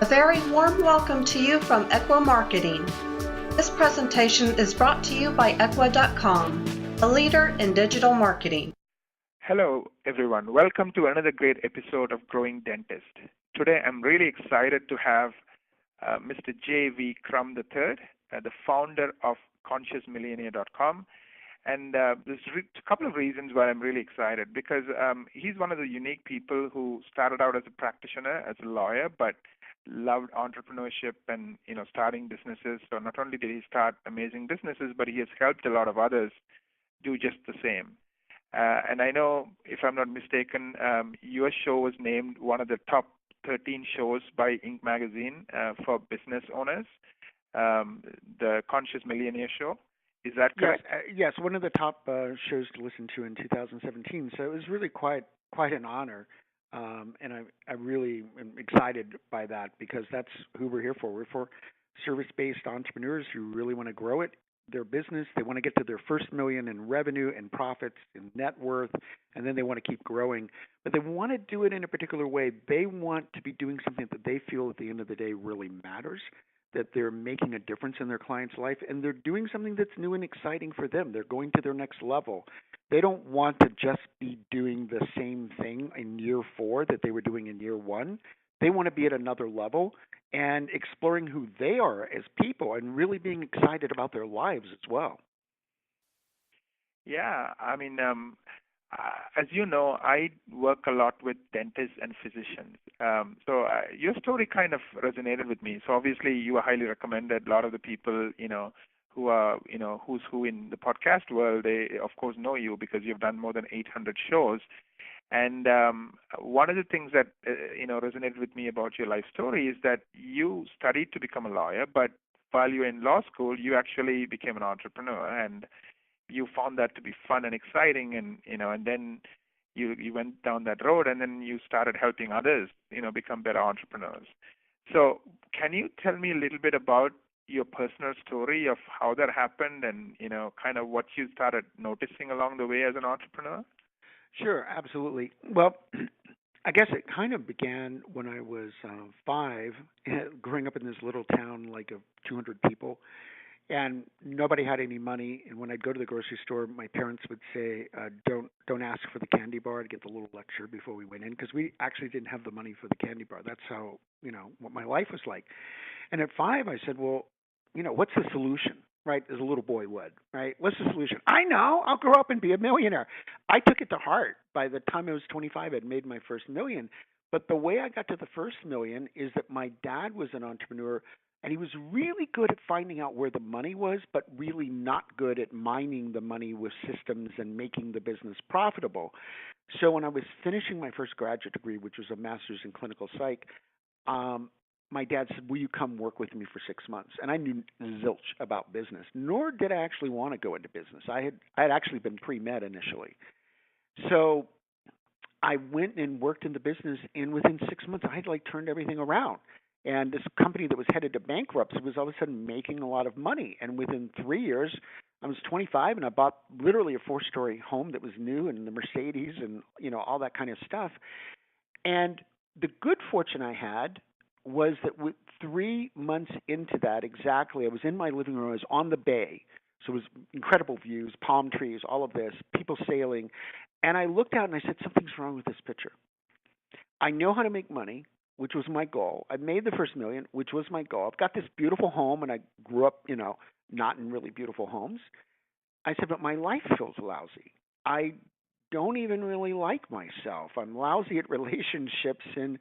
A very warm welcome to you from Equa Marketing. This presentation is brought to you by Equa.com, a leader in digital marketing. Hello, everyone. Welcome to another great episode of Growing Dentist. Today, I'm really excited to have Mr. J.V. Crum III, the founder of ConsciousMillionaire.com. And there's a couple of reasons why I'm really excited, because he's one of the unique people who started out as a practitioner, as a lawyer, but loved entrepreneurship and starting businesses. So not only did he start amazing businesses, but he has helped a lot of others do just the same. And I know, if I'm not mistaken, your show was named one of the top 13 shows by Inc. magazine for business owners, the Conscious Millionaire Show. Is that correct? Yes, one of the top shows to listen to in 2017. So it was really quite an honor, and I really am excited by that, because that's who we're here for. We're for service-based entrepreneurs who really want to grow their business. They want to get to their first million in revenue and profits and net worth, and then they want to keep growing. But they want to do it in a particular way. They want to be doing something that they feel at the end of the day really matters, that they're making a difference in their client's life, and they're doing something that's new and exciting for them. They're going to their next level. They don't want to just be doing the same thing in year 4 that they were doing in year 1. They want to be at another level and exploring who they are as people and really being excited about their lives as well. Yeah, I mean, as you know, I work a lot with dentists and physicians. So your story kind of resonated with me. So obviously you are highly recommended. A lot of the people, who are, who's who in the podcast world, they of course know you because you've done more than 800 shows. And one of the things that, resonated with me about your life story is that you studied to become a lawyer, but while you were in law school, you actually became an entrepreneur, and you found that to be fun and exciting, and and then you went down that road, and then you started helping others, become better entrepreneurs. So can you tell me a little bit about your personal story of how that happened, and kind of what you started noticing along the way as an entrepreneur? Sure, absolutely. Well, I guess it kind of began when I was 5, growing up in this little town like of 200 people. And nobody had any money. And when I'd go to the grocery store, my parents would say, "Don't ask for the candy bar." I'd get the little lecture before we went in, because we actually didn't have the money for the candy bar. That's how what my life was like. And at 5, I said, "Well, what's the solution?" Right, as a little boy would. Right, what's the solution? I know. I'll grow up and be a millionaire. I took it to heart. By the time I was 25, I'd made my first million. But the way I got to the first million is that my dad was an entrepreneur. And he was really good at finding out where the money was, but really not good at mining the money with systems and making the business profitable. So when I was finishing my first graduate degree, which was a master's in clinical psych, my dad said, "Will you come work with me for 6 months?" And I knew zilch about business, nor did I actually want to go into business. I had actually been pre-med initially. So I went and worked in the business, and within 6 months, I had turned everything around. And this company that was headed to bankruptcy was all of a sudden making a lot of money. And within 3 years, I was 25, and I bought literally a 4-story home that was new, and the Mercedes, and all that kind of stuff. And the good fortune I had was that with 3 months into that, exactly, I was in my living room. I was on the bay, so it was incredible views, palm trees, all of this, people sailing. And I looked out and I said, "Something's wrong with this picture. I know how to make money," which was my goal. I made the first million, which was my goal. I've got this beautiful home, and I grew up, not in really beautiful homes. I said, but my life feels lousy. I don't even really like myself. I'm lousy at relationships, and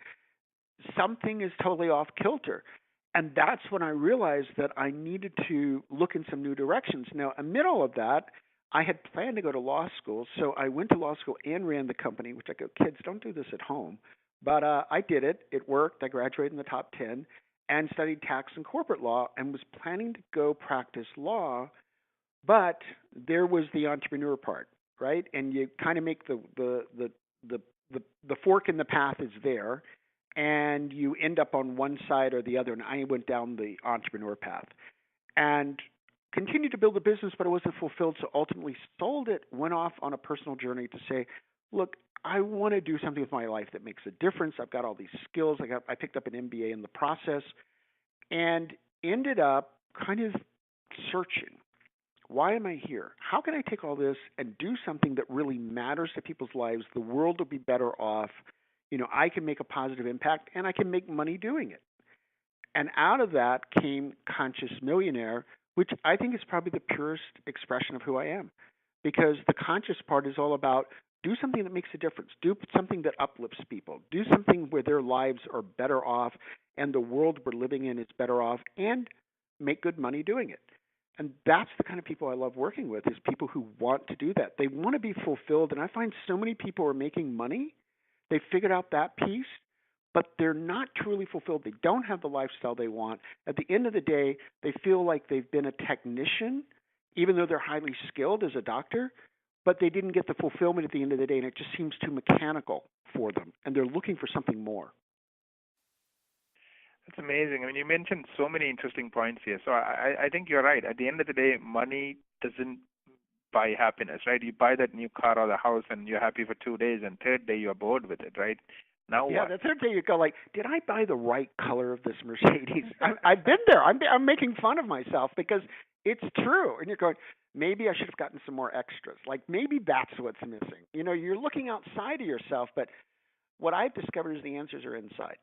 something is totally off kilter. And that's when I realized that I needed to look in some new directions. Now, in the middle of that, I had planned to go to law school, so I went to law school and ran the company, which I go, "Kids, don't do this at home." But I did it. It worked. I graduated in the top 10 and studied tax and corporate law, and was planning to go practice law. But there was the entrepreneur part, right? And you kind of make the fork in the path is there, and you end up on one side or the other. And I went down the entrepreneur path and continued to build a business, but it wasn't fulfilled. So ultimately sold it, went off on a personal journey to say, look, I want to do something with my life that makes a difference. I've got all these skills. I picked up an MBA in the process and ended up kind of searching. Why am I here? How can I take all this and do something that really matters to people's lives? The world will be better off. I can make a positive impact and I can make money doing it. And out of that came Conscious Millionaire, which I think is probably the purest expression of who I am. Because the conscious part is all about do something that makes a difference, do something that uplifts people, do something where their lives are better off and the world we're living in is better off, and make good money doing it. And that's the kind of people I love working with, is people who want to do that. They want to be fulfilled, and I find so many people are making money. They figured out that piece, but they're not truly fulfilled. They don't have the lifestyle they want. At the end of the day, they feel like they've been a technician, even though they're highly skilled as a doctor, but they didn't get the fulfillment at the end of the day, and it just seems too mechanical for them, and they're looking for something more. That's amazing. I mean, you mentioned so many interesting points here. So I think you're right. At the end of the day, money doesn't buy happiness, right? You buy that new car or the house and you're happy for 2 days, and third day you're bored with it, right? Now yeah, what? the third day you go like, did I buy the right color of this Mercedes? I've been there. I'm making fun of myself because it's true. And you're going, maybe I should have gotten some more extras. Like maybe that's what's missing. You're looking outside of yourself, but what I've discovered is the answers are inside.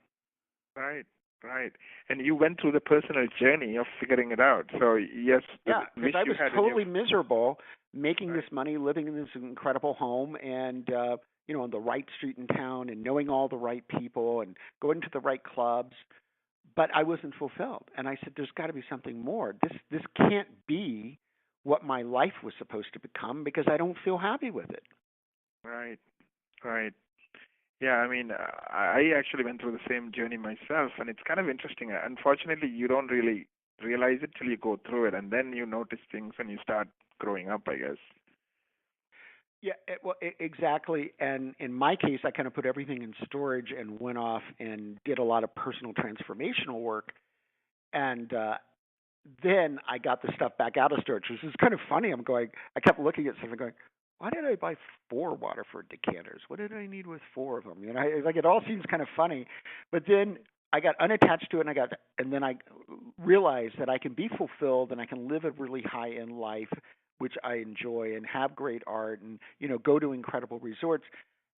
Right. Right. And you went through the personal journey of figuring it out. So, yes, yeah, because I was totally miserable making right. this money, living in this incredible home, and, on the right street in town, and knowing all the right people, and going to the right clubs. But I wasn't fulfilled. And I said, there's got to be something more. This can't be what my life was supposed to become, because I don't feel happy with it. Right. Right. Yeah, I mean, I actually went through the same journey myself, and it's kind of interesting. Unfortunately, you don't really realize it till you go through it, and then you notice things and you start growing up, I guess. Yeah, exactly. And in my case, I kind of put everything in storage and went off and did a lot of personal transformational work. And then I got the stuff back out of storage, which is kind of funny. I kept looking at stuff and going, why did I buy 4 Waterford decanters? What did I need with 4 of them? It all seems kind of funny. But then I got unattached to it, and then I realized that I can be fulfilled and I can live a really high-end life, which I enjoy, and have great art, and go to incredible resorts.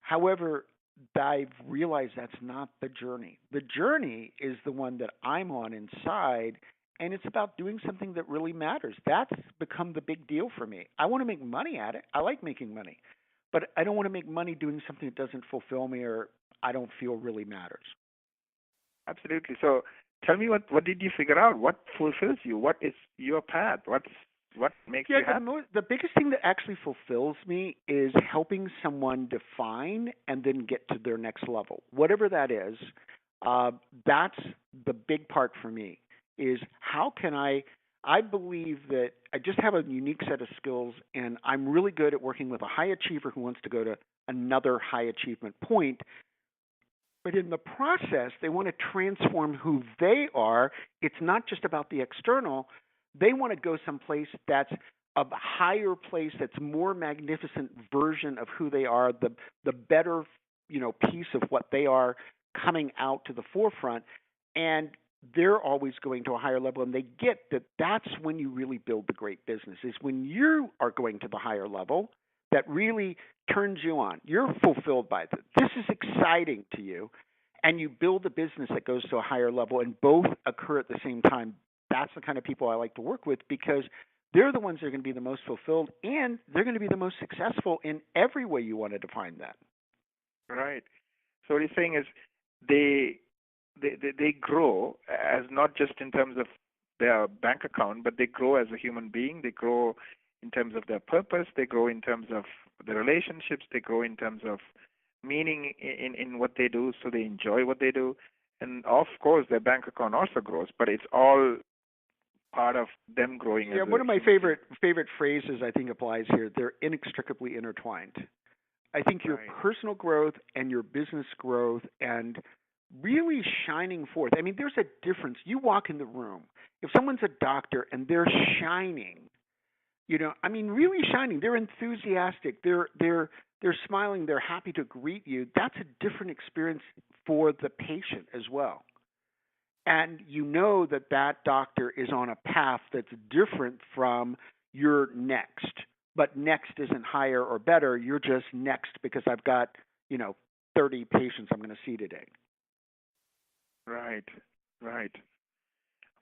However, I've realized that's not the journey. The journey is the one that I'm on inside. And it's about doing something that really matters. That's become the big deal for me. I want to make money at it. I like making money. But I don't want to make money doing something that doesn't fulfill me or I don't feel really matters. Absolutely. So tell me, what did you figure out? What fulfills you? What is your path? What makes you happy? The biggest thing that actually fulfills me is helping someone define and then get to their next level. Whatever that is, that's the big part for me. Is how can I believe that I just have a unique set of skills, and I'm really good at working with a high achiever who wants to go to another high achievement point. But in the process, they want to transform who they are. It's not just about the external. They want to go someplace that's a higher place, that's more magnificent version of who they are, the better, piece of what they are coming out to the forefront. And they're always going to a higher level, and they get that that's when you really build the great business, is when you are going to the higher level that really turns you on. You're fulfilled by it. This is exciting to you, and you build a business that goes to a higher level, and both occur at the same time. That's the kind of people I like to work with, because they're the ones that are going to be the most fulfilled, and they're going to be the most successful in every way you want to define that. Right. So what you're saying is they grow as not just in terms of their bank account, but they grow as a human being. They grow in terms of their purpose. They grow in terms of the relationships. They grow in terms of meaning in what they do, so they enjoy what they do. And of course, their bank account also grows, but it's all part of them growing. Yeah, one of my favorite phrases I think applies here. They're inextricably intertwined. I think your personal growth and your business growth and really shining forth. I mean, there's a difference. You walk in the room. If someone's a doctor and they're shining, really shining, they're enthusiastic, they're they're smiling, they're happy to greet you, that's a different experience for the patient as well. And you know that that doctor is on a path that's different from your next. But next isn't higher or better. You're just next because I've got, 30 patients I'm going to see today. Right, right.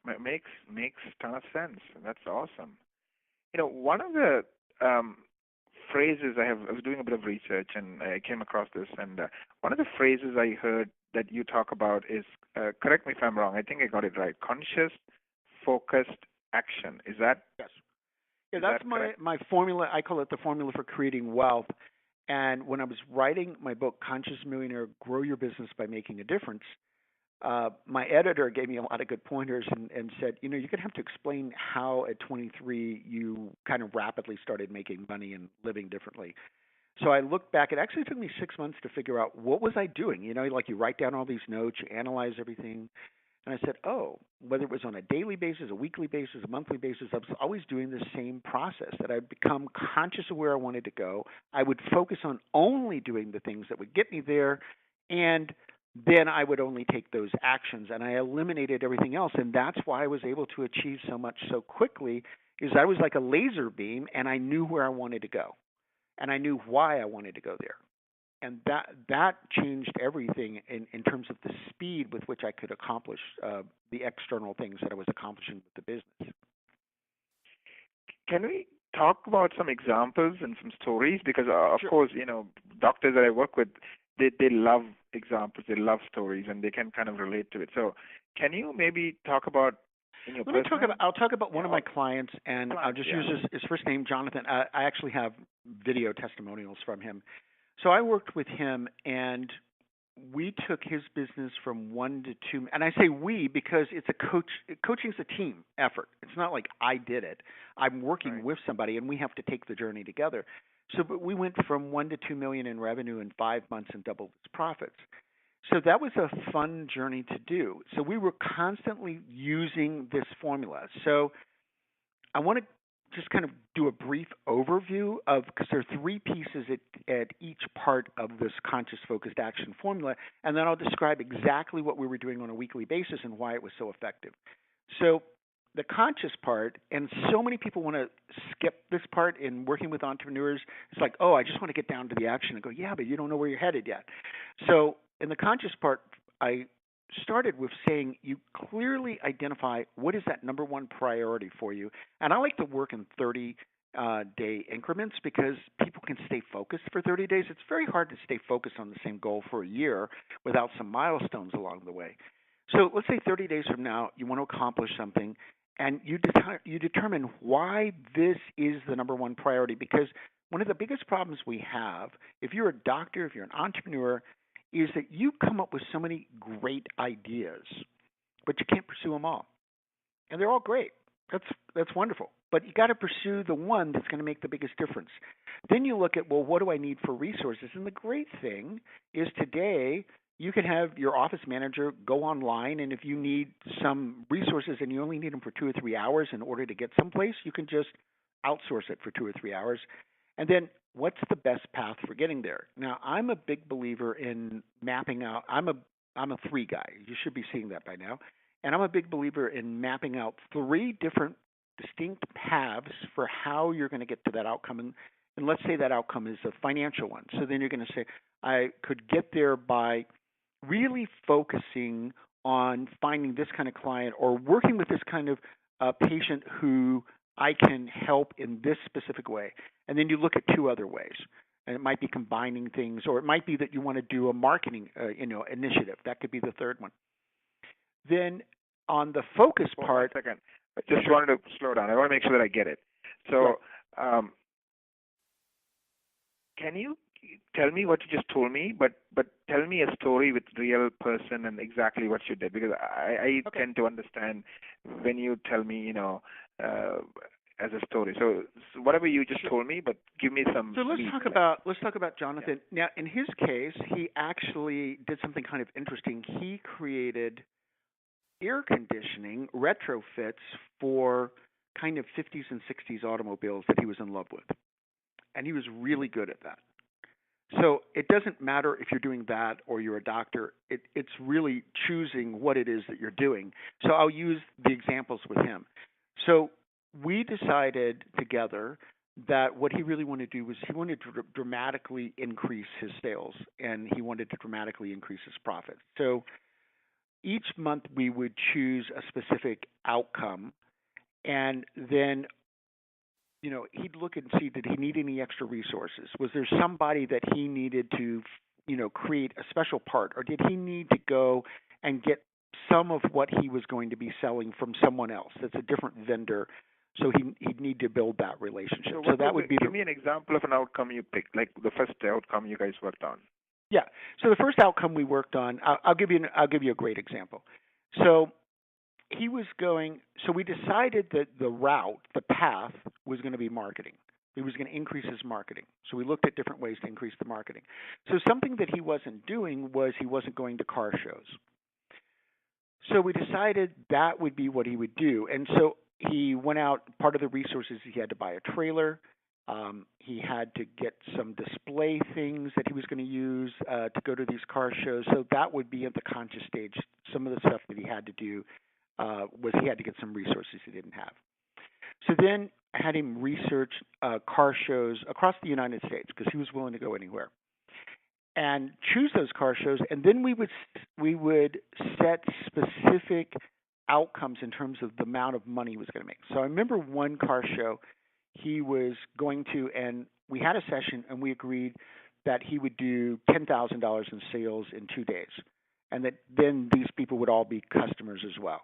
Makes ton of sense. That's awesome. One of the phrases I was doing a bit of research and I came across this, and one of the phrases I heard that you talk about is, correct me if I'm wrong, I think I got it right, conscious, focused action. Is that? Yes. Yeah, that's my formula. I call it the formula for creating wealth. And when I was writing my book, Conscious Millionaire, Grow Your Business by Making a Difference, my editor gave me a lot of good pointers and said, you're going to have to explain how at 23 you kind of rapidly started making money and living differently. So I looked back. It actually took me 6 months to figure out what was I doing. Like you write down all these notes, you analyze everything. And I said, whether it was on a daily basis, a weekly basis, a monthly basis, I was always doing the same process, that I'd become conscious of where I wanted to go. I would focus on only doing the things that would get me there, and then I would only take those actions, and I eliminated everything else. And that's why I was able to achieve so much so quickly, is I was like a laser beam, and I knew where I wanted to go, and I knew why I wanted to go there. And that changed everything in terms of the speed with which I could accomplish the external things that I was accomplishing with the business. Can we talk about some examples and some stories? Because, of Sure. course, doctors that I work with, they love examples, they love stories, and they can kind of relate to it. So can you maybe talk about I'll talk about one of my clients, and I'll just use his first name, Jonathan. I actually have video testimonials from him. So I worked with him, and we took his business from 1 to 2. And I say we because it's a coach. Coaching's a team effort. It's not like I did it. I'm working with somebody, and we have to take the journey together. So, but we went from 1 to 2 million in revenue in 5 months and doubled its profits. So that was a fun journey to do. So we were constantly using this formula. So I want to just kind of do a brief overview of, because there are 3 pieces at each part of this conscious focused action formula, and then I'll describe exactly what we were doing on a weekly basis and why it was so effective. So the conscious part, and so many people want to skip this part in working with entrepreneurs. It's like, I just want to get down to the action and go, yeah, but you don't know where you're headed yet. So in the conscious part, I started with saying you clearly identify what is that number one priority for you. And I like to work in 30-day increments because people can stay focused for 30 days. It's very hard to stay focused on the same goal for a year without some milestones along the way. So let's say 30 days from now, you want to accomplish something, and you determine why this is the number one priority. Because one of the biggest problems we have, if you're a doctor, if you're an entrepreneur, is that you come up with so many great ideas, but you can't pursue them all. And they're all great. That's wonderful. But you got to pursue the one that's going to make the biggest difference. Then you look at, what do I need for resources? And the great thing is today you can have your office manager go online, and if you need some resources and you only need them for 2 or 3 hours in order to get someplace, you can just outsource it for 2 or 3 hours. And then what's the best path for getting there? Now, I'm a big believer in mapping out. I'm a 3 guy. You should be seeing that by now. And I'm a big believer in mapping out 3 different distinct paths for how you're going to get to that outcome. And let's say that outcome is a financial one. So then you're going to say, I could get there by really focusing on finding this kind of client or working with this kind of patient who I can help in this specific way. And then you look at 2 other ways. And it might be combining things, or it might be that you want to do a marketing initiative. That could be the 3rd one. Then on the focus part. 1 second. I just wanted to slow down. I want to make sure that I get it. So can you tell me what you just told me, but tell me a story with real person and exactly what you did, because I tend to understand when you tell me, as a story. So whatever you just told me, but give me some. So let's talk about Jonathan. Yeah. Now, in his case, he actually did something kind of interesting. He created air conditioning retrofits for kind of 50s and 60s automobiles that he was in love with, and he was really good at that. So it doesn't matter if you're doing that or you're a doctor. It's really choosing what it is that you're doing. So I'll use the examples with him. So we decided together that what he really wanted to do was he wanted to dramatically increase his sales and he wanted to dramatically increase his profits. So each month we would choose a specific outcome, and then he'd look and see, did he need any extra resources? Was there somebody that he needed to, create a special part, or did he need to go and get some of what he was going to be selling from someone else that's a different vendor? So he'd need to build that relationship. So that would be give me an example of an outcome you picked, like the first outcome you guys worked on. Yeah. So the first outcome we worked on, I'll give you a great example. So he was going. So we decided that the path was going to be marketing. He was going to increase his marketing. So we looked at different ways to increase the marketing. So something that he wasn't doing was he wasn't going to car shows. So we decided that would be what he would do. And so he went out. Part of the resources, he had to buy a trailer. He had to get some display things that he was going to use to go to these car shows. So that would be at the conscious stage. Some of the stuff that he had to do was he had to get some resources he didn't have. So then I had him research car shows across the United States because he was willing to go anywhere and choose those car shows. And then we would set specific outcomes in terms of the amount of money he was going to make. So I remember one car show he was going to, and we had a session and we agreed that he would do $10,000 in sales in 2 days, and that then these people would all be customers as well.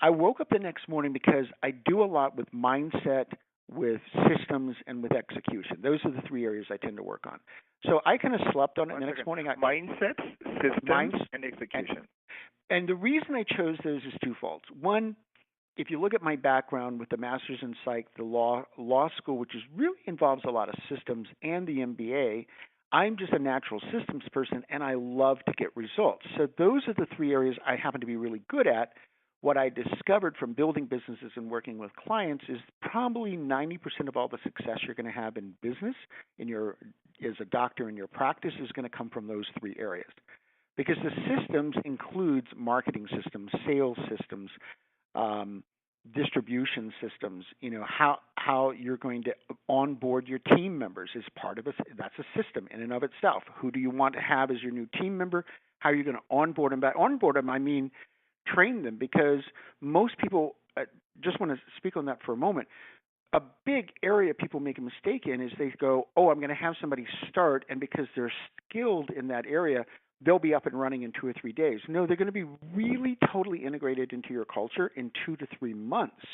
I woke up the next morning because I do a lot with mindset, with systems, and with execution. Those are the 3 areas I tend to work on. So I kind of slept on it. And the next morning, mindset, systems, and execution. And the reason I chose those is twofold. One, if you look at my background with the master's in psych, the law school, which really involves a lot of systems, and the MBA, I'm just a natural systems person, and I love to get results. So those are the 3 areas I happen to be really good at. What I discovered from building businesses and working with clients is probably 90% of all the success you're going to have in business, as a doctor in your practice, is going to come from those 3 areas. Because the systems includes marketing systems, sales systems, distribution systems, how you're going to onboard your team members is part of it. That's a system in and of itself. Who do you want to have as your new team member? How are you going to onboard them? By onboard them, I mean train them, because most people, just want to speak on that for a moment, a big area people make a mistake in is they go, I'm going to have somebody start, and because they're skilled in that area, they'll be up and running in 2 or 3 days. No, they're going to be really totally integrated into your culture in 2 to 3 months.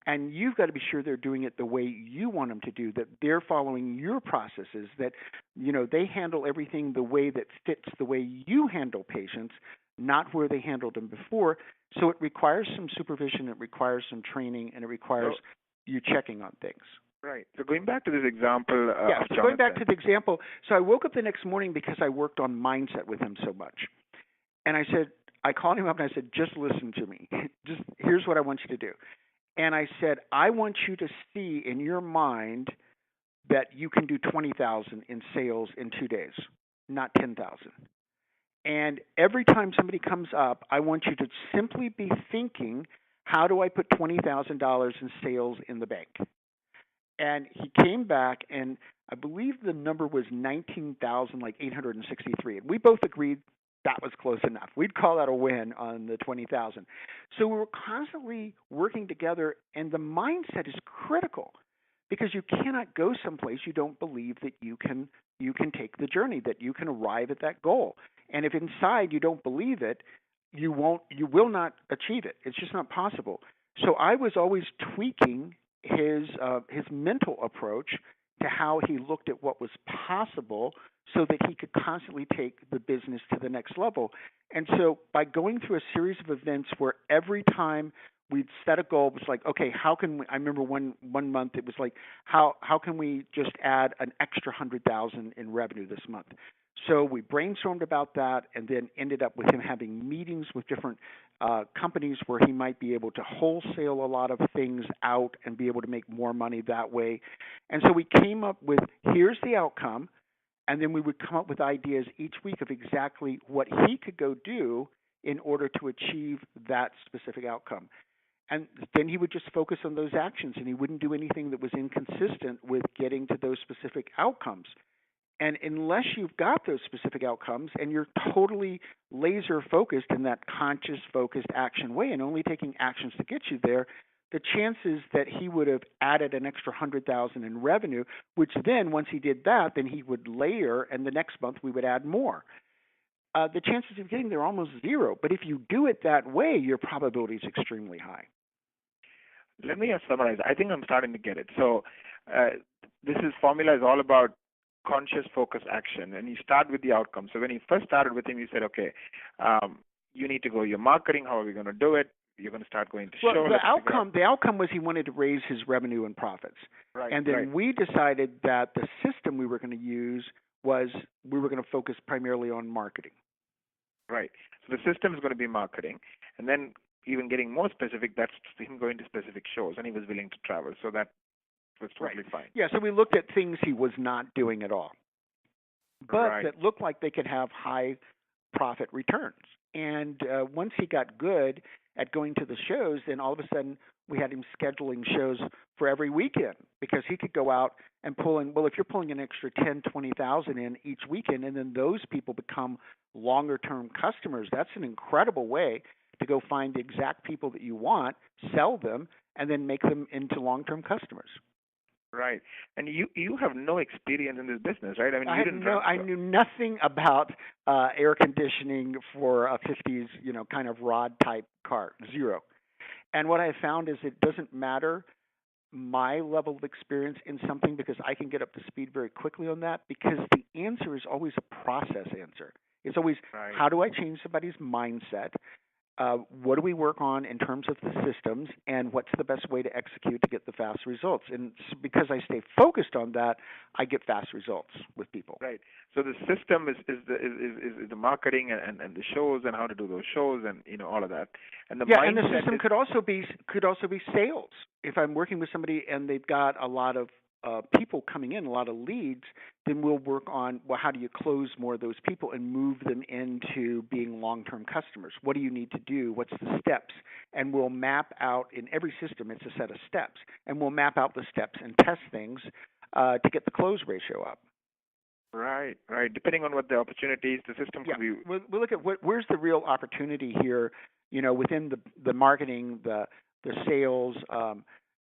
And you've got to be sure they're doing it the way you want them to do, that they're following your processes, that they handle everything the way that fits the way you handle patients, not where they handled them before. So it requires some supervision, it requires some training, and it requires you checking on things. Right. So going back to this example of Jonathan. Going back to the example, so I woke up the next morning because I worked on mindset with him so much. And I called him up and I said, just listen to me. Here's what I want you to do. And I said, I want you to see in your mind that you can do $20,000 in sales in 2 days, not $10,000. And every time somebody comes up, I want you to simply be thinking, how do I put $20,000 in sales in the bank? And he came back, and I believe the number was 19,863. And we both agreed that was close enough. We'd call that a win on the 20,000. So we were constantly working together, and the mindset is critical, because you cannot go someplace you don't believe that you can take the journey, that you can arrive at that goal. And if inside you don't believe it, you will not achieve it. It's just not possible. So I was always tweaking his mental approach to how he looked at what was possible, so that he could constantly take the business to the next level. And so by going through a series of events where every time we'd set a goal, it was like, okay, how can we? I remember one month it was like, how can we just add an extra 100,000 in revenue this month? So we brainstormed about that, and then ended up with him having meetings with different companies where he might be able to wholesale a lot of things out and be able to make more money that way. And so we came up with, here's the outcome, and then we would come up with ideas each week of exactly what he could go do in order to achieve that specific outcome. And then he would just focus on those actions, and he wouldn't do anything that was inconsistent with getting to those specific outcomes. And unless you've got those specific outcomes and you're totally laser focused in that conscious focused action way and only taking actions to get you there, the chances that he would have added an extra 100,000 in revenue, which then once he did that, then he would layer, and the next month we would add more. The chances of getting there are almost zero. But if you do it that way, your probability is extremely high. Let me summarize. I think I'm starting to get it. So formula is all about conscious focus action, and you start with the outcome. So when you first started with him, you said, okay, you need to go your marketing. How are we going to do it? You're going to start going to show. Well, the outcome was he wanted to raise his revenue and profits. Right. And then we decided that the system we were going to use was we were going to focus primarily on marketing. Right. So the system is going to be marketing, and then even getting more specific, that's him going to specific shows, and he was willing to travel. So that was totally fine. Yeah, so we looked at things he was not doing at all, but that looked like they could have high profit returns. And once he got good at going to the shows, then all of a sudden we had him scheduling shows for every weekend because he could go out and pull in. Well, if you're pulling an extra 10, 20,000 in each weekend, and then those people become longer-term customers, that's an incredible way to go find the exact people that you want, sell them, and then make them into long-term customers. Right. And you have no experience in this business, right? I mean, I knew nothing about air conditioning for a 50s, kind of rod type car. Zero. And what I found is it doesn't matter my level of experience in something because I can get up to speed very quickly on that because the answer is always a process answer. It's always how do I change somebody's mindset? What do we work on in terms of the systems, and what's the best way to execute to get the fast results? And because I stay focused on that, I get fast results with people. Right. So the system is the marketing and the shows and how to do those shows and all of that. And the and the system could also be sales. If I'm working with somebody and they've got a lot of people coming in, a lot of leads, then we'll work on, well, how do you close more of those people and move them into being long-term customers? What do you need to do? What's the steps? And we'll map out, in every system, it's a set of steps, and we'll map out the steps and test things to get the close ratio up. Right. Depending on what the opportunities, the system could be. We'll look at where's the real opportunity here, within the marketing, the sales,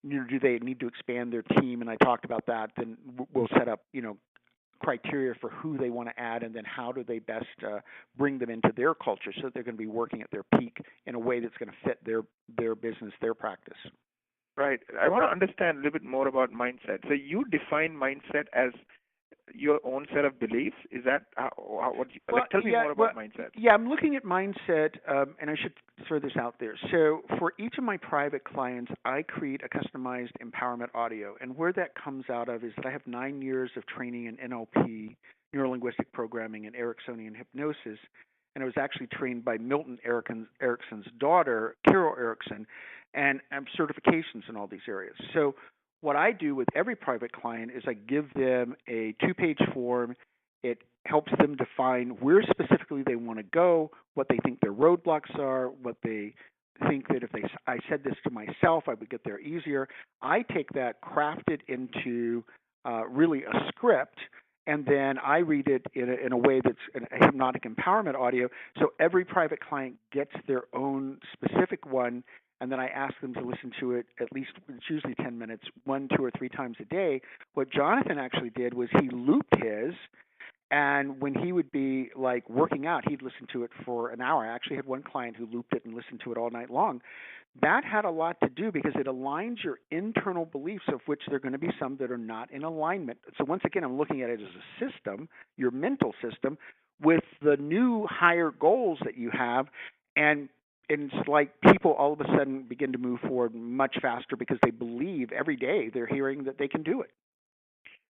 do they need to expand their team? And I talked about that. Then we'll set up, criteria for who they want to add, and then how do they best bring them into their culture so that they're going to be working at their peak in a way that's going to fit their business, their practice. Right. I want to understand a little bit more about mindset. So you define mindset as your own set of beliefs? Is that tell me more about mindset. Yeah, I'm looking at mindset, and I should throw this out there. So for each of my private clients, I create a customized empowerment audio, and where that comes out of is that I have 9 years of training in NLP, neuro-linguistic programming, and Ericksonian hypnosis, and I was actually trained by Milton Erickson's daughter, Carol Erickson, and I have certifications in all these areas. So what I do with every private client is I give them a 2-page form. It helps them define where specifically they want to go, what they think their roadblocks are, what they think that if I said this to myself, I would get there easier. I take that, craft it into really a script, and then I read it in a way that's a hypnotic empowerment audio. So every private client gets their own specific one. And then I ask them to listen to it at least, it's usually 10 minutes, 1, 2, or 3 times a day. What Jonathan actually did was he looped his, and when he would be like working out, he'd listen to it for an hour. I actually had one client who looped it and listened to it all night long. That had a lot to do because it aligns your internal beliefs, of which there are going to be some that are not in alignment. So once again, I'm looking at it as a system, your mental system, with the new higher goals that you have, and it's like people all of a sudden begin to move forward much faster because they believe every day they're hearing that they can do it.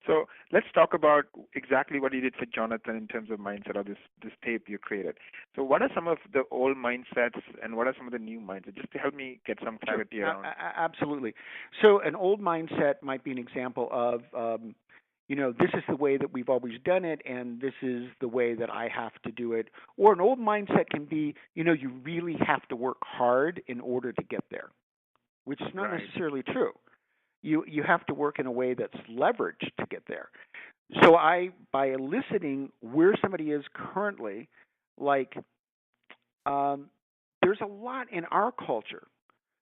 So let's talk about exactly what you did for Jonathan in terms of mindset, or this tape you created. So what are some of the old mindsets and what are some of the new mindsets, just to help me get some clarity around? Absolutely. So an old mindset might be an example of this is the way that we've always done it, and this is the way that I have to do it. Or an old mindset can be, you really have to work hard in order to get there, which is not necessarily true. You have to work in a way that's leveraged to get there. So by eliciting where somebody is currently, like, there's a lot in our culture.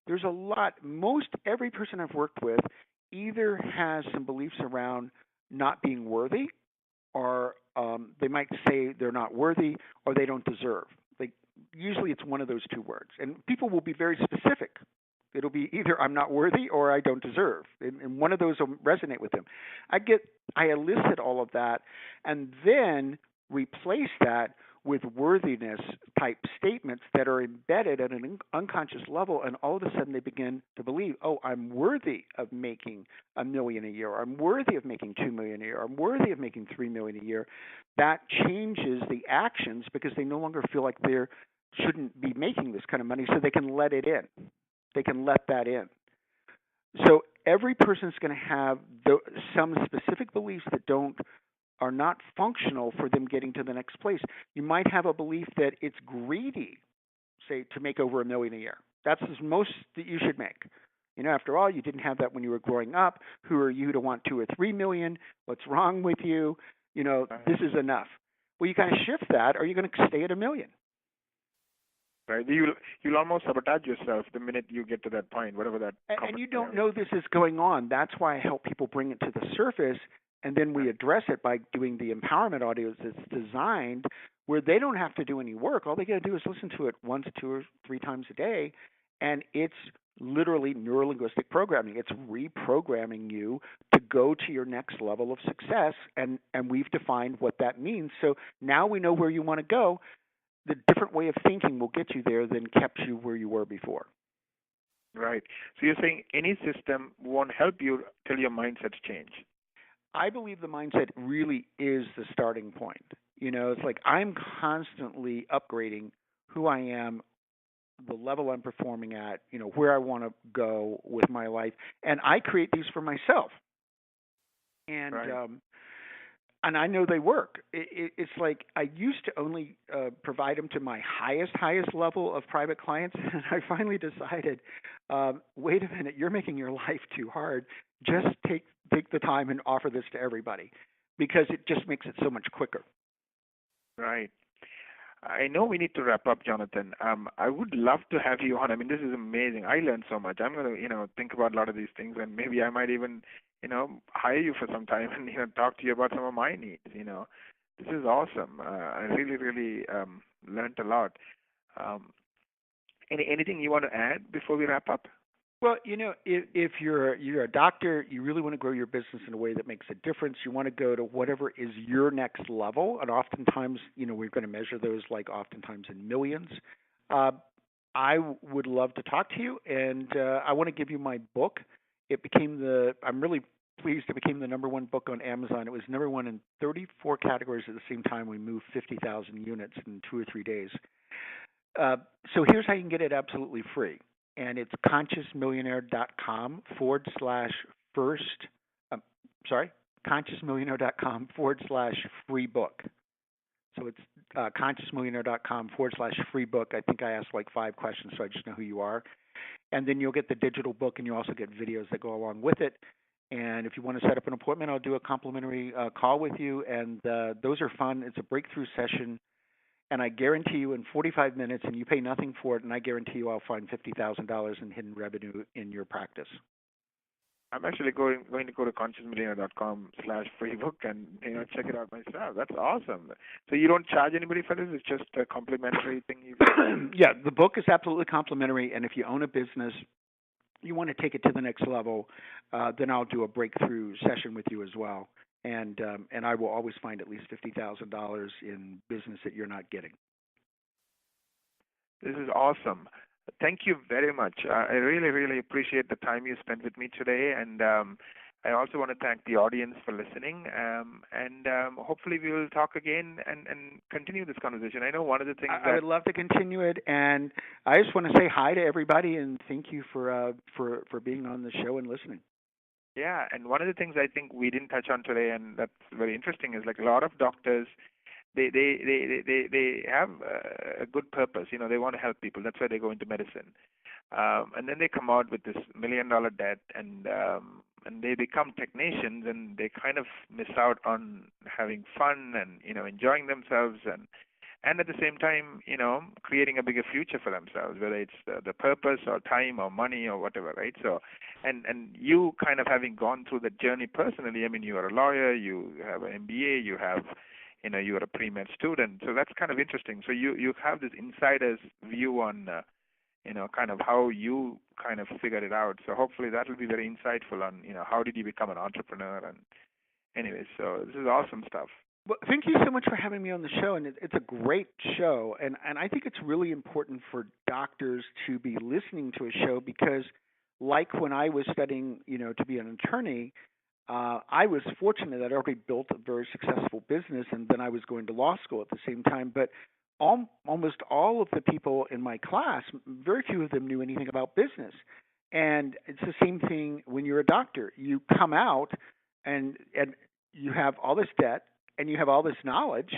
There's a lot. Most every person I've worked with either has some beliefs around not being worthy, or they might say they're not worthy, or they don't deserve. Like, usually it's one of those two words. And people will be very specific. It'll be either I'm not worthy or I don't deserve. And one of those will resonate with them. I elicit all of that and then replace that with worthiness type statements that are embedded at an unconscious level, and all of a sudden they begin to believe, oh, I'm worthy of making $1 million a year, or I'm worthy of making $2 million a year, or I'm worthy of making $3 million a year. That changes the actions because they no longer feel like they shouldn't be making this kind of money, so they can let it in. They can let that in. So every person is going to have some specific beliefs that are not functional for them getting to the next place. You might have a belief that it's greedy, say, to make over $1 million a year. That's the most that you should make. After all, you didn't have that when you were growing up. Who are you to want 2 or 3 million? What's wrong with you? This is enough. Well, you kind of shift that, or you're going to stay at $1 million. Right. You'll almost sabotage yourself the minute you get to that point, whatever that. And you don't know this is going on. That's why I help people bring it to the surface, and then we address it by doing the empowerment audios that's designed where they don't have to do any work. All they got to do is listen to it 1 to 2 or 3 times a day, and it's literally neurolinguistic programming. It's reprogramming you to go to your next level of success, and we've defined what that means. So now we know where you want to go. The different way of thinking will get you there than kept you where you were before. Right. So you're saying any system won't help you till your mindset's change. I believe the mindset really is the starting point. It's like I'm constantly upgrading who I am, the level I'm performing at, where I want to go with my life. And I create these for myself. And and I know they work. It's like I used to only provide them to my highest level of private clients, and I finally decided, wait a minute, you're making your life too hard. Just take the time and offer this to everybody, because it just makes it so much quicker. Right. I know we need to wrap up, Jonathan. I would love to have you on. I mean, this is amazing. I learned so much. I'm going to, think about a lot of these things, and maybe I might even, hire you for some time and, talk to you about some of my needs. This is awesome. I really, really learned a lot. Anything you want to add before we wrap up? Well, if you're a doctor, you really want to grow your business in a way that makes a difference. You want to go to whatever is your next level, and oftentimes, we're going to measure those oftentimes in millions. I would love to talk to you, and I want to give you my book. I'm really pleased it became the #1 book on Amazon. It was #1 in 34 categories at the same time. We moved 50,000 units in 2 or 3 days. So here's how you can get it absolutely free. And it's consciousmillionaire.com consciousmillionaire.com/free book. So it's consciousmillionaire.com/free book. I think I asked 5 questions, so I just know who you are. And then you'll get the digital book, and you also get videos that go along with it. And if you want to set up an appointment, I'll do a complimentary call with you. And those are fun. It's a breakthrough session. And I guarantee you in 45 minutes, and you pay nothing for it, and I guarantee you I'll find $50,000 in hidden revenue in your practice. I'm actually going to go to consciousmillionaire.com/free book and check it out myself. That's awesome. So you don't charge anybody for this? It's just a complimentary thing you do? Yeah, the book is absolutely complimentary, and if you own a business, you want to take it to the next level, then I'll do a breakthrough session with you as well. And I will always find at least $50,000 in business that you're not getting. This is awesome. Thank you very much. I really, really appreciate the time you spent with me today, and I also want to thank the audience for listening. And hopefully we will talk again and continue this conversation. I know one of the things I would love to continue it, and I just want to say hi to everybody and thank you for being on the show and listening. Yeah, and one of the things I think we didn't touch on today, and that's very interesting, is like a lot of doctors, they have a good purpose. You know, they want to help people. That's why they go into medicine. And then they come out with this $1 million debt, and they become technicians, and they kind of miss out on having fun and enjoying themselves, and at the same time creating a bigger future for themselves, whether it's the purpose or time or money or whatever, right? So, and you kind of having gone through the journey personally. I mean, you are a lawyer, you have an MBA, you have you are a pre-med student, so that's kind of interesting. So you have this insider's view on kind of how you kind of figured it out. So hopefully that will be very insightful on, how did you become an entrepreneur? And anyways, so this is awesome stuff. Well, thank you so much for having me on the show, and it's a great show, and I think it's really important for doctors to be listening to a show because, like when I was studying, to be an attorney, I was fortunate that I already built a very successful business, and then I was going to law school at the same time. But almost all of the people in my class, very few of them knew anything about business. And it's the same thing when you're a doctor. You come out and you have all this debt and you have all this knowledge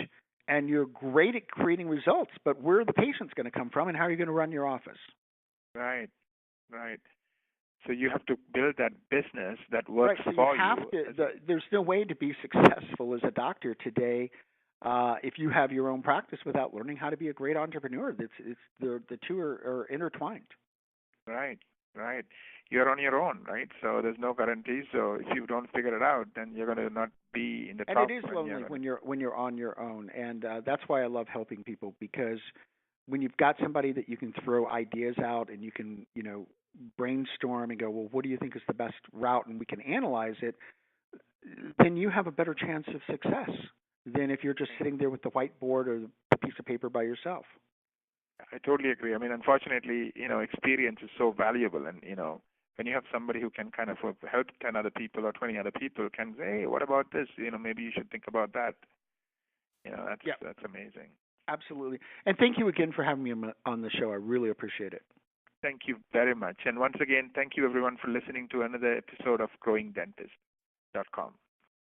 and you're great at creating results, but where are the patients going to come from and how are you going to run your office? Right, right. So you have to build that business that works right, so for you. Have to, there's no way to be successful as a doctor today if you have your own practice without learning how to be a great entrepreneur. The two are intertwined. Right, right. You're on your own, right? So there's no guarantee. So if you don't figure it out, then you're going to not be in the top. And it is lonely when you're on your own, and that's why I love helping people, because when you've got somebody that you can throw ideas out and you can brainstorm and go, well, what do you think is the best route, and we can analyze it, then you have a better chance of success than if you're just sitting there with the whiteboard or the piece of paper by yourself. I totally agree. I mean, unfortunately, experience is so valuable, and when you have somebody who can kind of help 10 other people or 20 other people, can say, hey, what about this? Maybe you should think about that. That's amazing. Absolutely. And thank you again for having me on the show. I really appreciate it. Thank you very much. And once again, thank you everyone for listening to another episode of growingdentist.com.